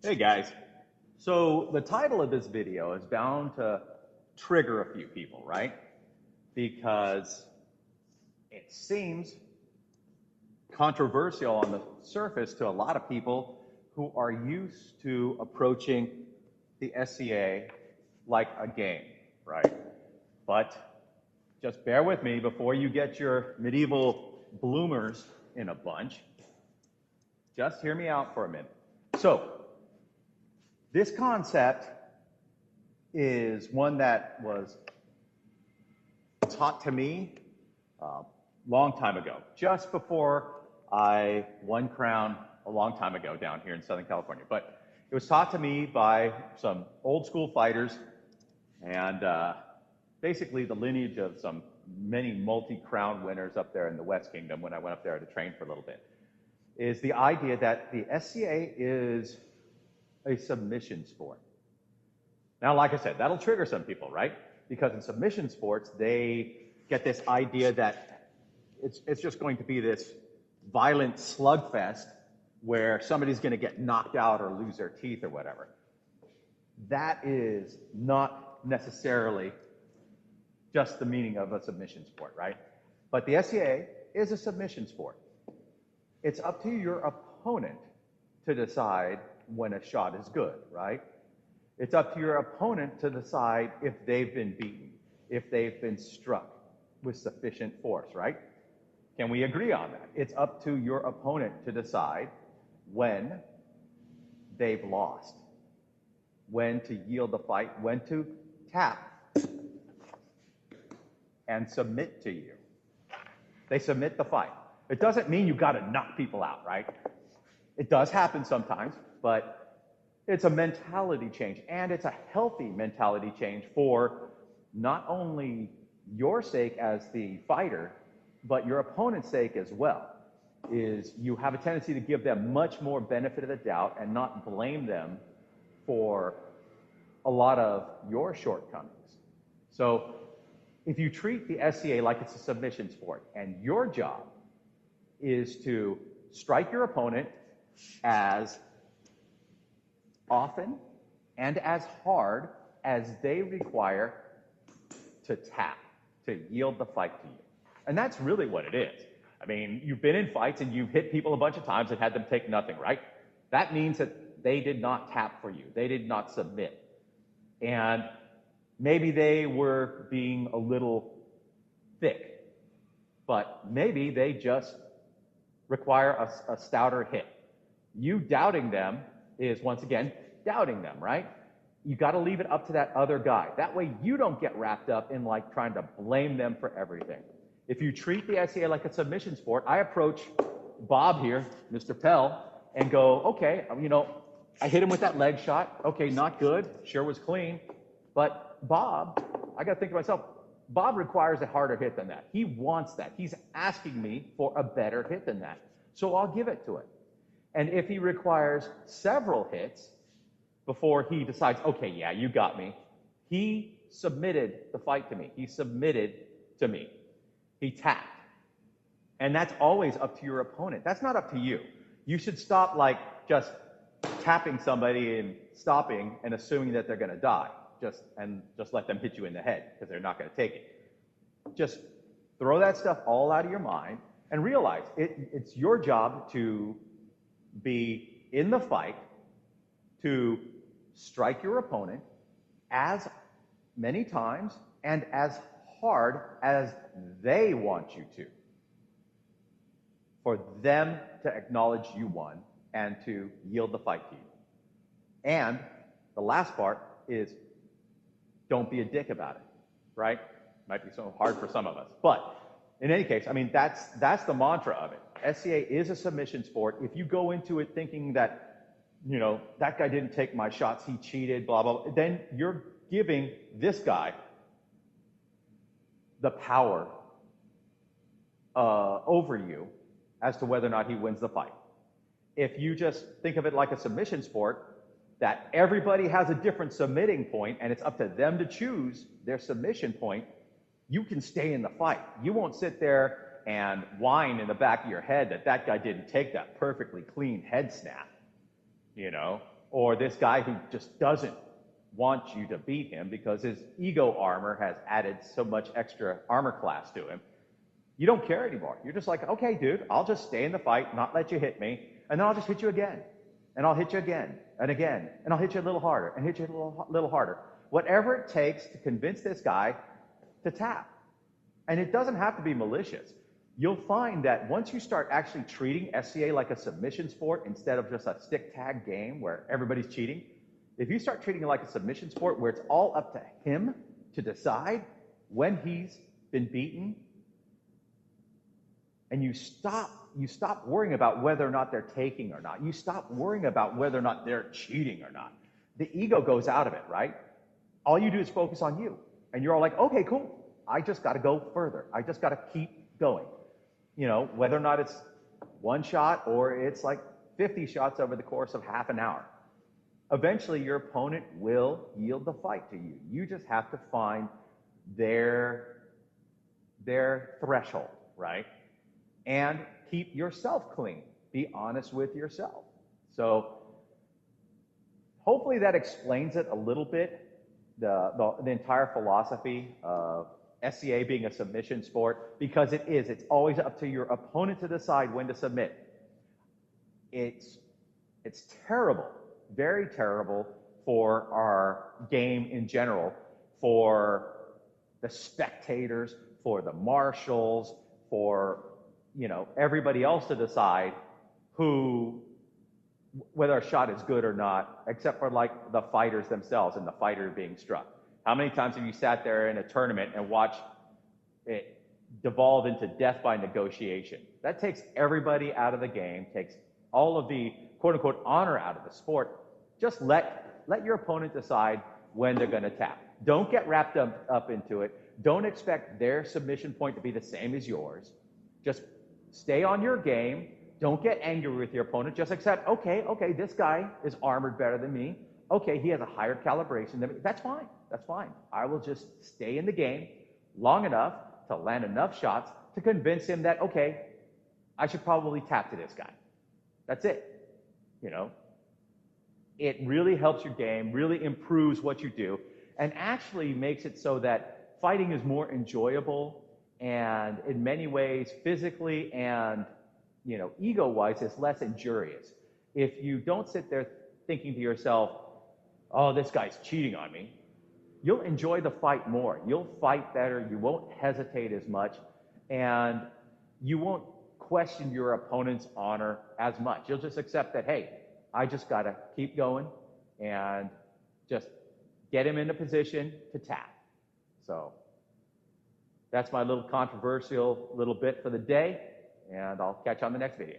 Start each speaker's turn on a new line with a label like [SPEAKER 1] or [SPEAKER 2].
[SPEAKER 1] Hey guys, so the title of this video is bound to trigger a few people, right? Because it seems controversial on the surface to a lot of people who are used to approaching the SCA like a game, right? But just bear with me before you get your medieval bloomers in a bunch. Just hear me out for a minute. So, this concept is one that was taught to me a long time ago, just before I won Crown a long time ago down here in Southern California. But it was taught to me by some old school fighters and basically the lineage of some many multi-crown winners up there in the West Kingdom when I went up there to train for a little bit, is the idea that the SCA is a submission sport. Now, like I said, that'll trigger some people, right? Because in submission sports, they get this idea that it's just going to be this violent slugfest where somebody's going to get knocked out or lose their teeth or whatever. That is not necessarily just the meaning of a submission sport, right? But the SCA is a submission sport. It's up to your opponent to decide when a shot is good, right? It's up to your opponent to decide if they've been beaten, if they've been struck with sufficient force, right? Can we agree on that? It's up to your opponent to decide when they've lost, when to yield the fight, when to tap and submit to you. They submit the fight. It doesn't mean you've got to knock people out, right? It does happen sometimes, but it's a mentality change, and it's a healthy mentality change for not only your sake as the fighter, but your opponent's sake as well. Is you have a tendency to give them much more benefit of the doubt and not blame them for a lot of your shortcomings. So if you treat the SCA like it's a submission sport, and your job is to strike your opponent as often and as hard as they require to tap, to yield the fight to you. And that's really what it is. I mean, you've been in fights and you've hit people a bunch of times and had them take nothing, right? That means that they did not tap for you. They did not submit. And maybe they were being a little thick, but maybe they just require a stouter hit. You doubting them is, once again, doubting them, right? You got to leave it up to that other guy. That way you don't get wrapped up in like trying to blame them for everything. If you treat the SCA like a submission sport, I approach Bob here, Mr. Pell, and go, okay, I hit him with that leg shot. Okay, not good. Sure was clean. But Bob, I got to think to myself, Bob requires a harder hit than that. He wants that. He's asking me for a better hit than that. So I'll give it to him. And if he requires several hits before he decides, okay, yeah, you got me, he submitted the fight to me. He submitted to me. He tapped. And that's always up to your opponent. That's not up to you. You should stop like just tapping somebody and stopping and assuming that they're going to die. Just let them hit you in the head because they're not going to take it. Just throw that stuff all out of your mind and realize it's your job to be in the fight, to strike your opponent as many times and as hard as they want you to, for them to acknowledge you won and to yield the fight to you. And the last part is, don't be a dick about it, right? Might be so hard for some of us. But in any case, I mean, that's the mantra of it. SCA is a submission sport. If you go into it thinking that, that guy didn't take my shots, he cheated, blah, blah, blah, then you're giving this guy the power over you as to whether or not he wins the fight. If you just think of it like a submission sport, that everybody has a different submitting point and it's up to them to choose their submission point, you can stay in the fight. You won't sit there and whine in the back of your head that guy didn't take that perfectly clean head snap, or this guy who just doesn't want you to beat him because his ego armor has added so much extra armor class to him. You don't care anymore. You're just like, okay, dude, I'll just stay in the fight, not let you hit me, and then I'll just hit you again. And I'll hit you again and again. And I'll hit you a little harder and hit you a little harder. Whatever it takes to convince this guy to tap. And it doesn't have to be malicious. You'll find that once you start actually treating SCA like a submission sport instead of just a stick-tag game where everybody's cheating, if you start treating it like a submission sport where it's all up to him to decide when he's been beaten, and you stop worrying about whether or not they're taking or not. You stop worrying about whether or not they're cheating or not. The ego goes out of it, right? All you do is focus on you. And you're all like, okay, cool. I just got to go further. I just got to keep going. You know, whether or not it's one shot or it's like 50 shots over the course of half an hour. Eventually, your opponent will yield the fight to you. You just have to find their threshold, right? And keep yourself clean. Be honest with yourself. So hopefully that explains it a little bit, the entire philosophy of SCA being a submission sport, because it is. It's always up to your opponent to decide when to submit. It's terrible, very terrible for our game in general, for the spectators, for the marshals, for everybody else to decide whether a shot is good or not, except for like the fighters themselves and the fighter being struck. How many times have you sat there in a tournament and watched it devolve into death by negotiation? That takes everybody out of the game, takes all of the quote unquote honor out of the sport. Just let your opponent decide when they're going to tap. Don't get wrapped up into it. Don't expect their submission point to be the same as yours. Just stay on your game. Don't get angry with your opponent. Just accept, okay, this guy is armored better than me. Okay, he has a higher calibration than me. That's fine. That's fine. I will just stay in the game long enough to land enough shots to convince him that, okay, I should probably tap to this guy. That's it. It really helps your game, really improves what you do, and actually makes it so that fighting is more enjoyable, and in many ways, physically and ego-wise, is less injurious. If you don't sit there thinking to yourself, oh, this guy's cheating on me, you'll enjoy the fight more. You'll fight better. You won't hesitate as much, and you won't question your opponent's honor as much. You'll just accept that, hey, I just got to keep going and just get him in a position to tap. So that's my little controversial little bit for the day, and I'll catch you on the next video.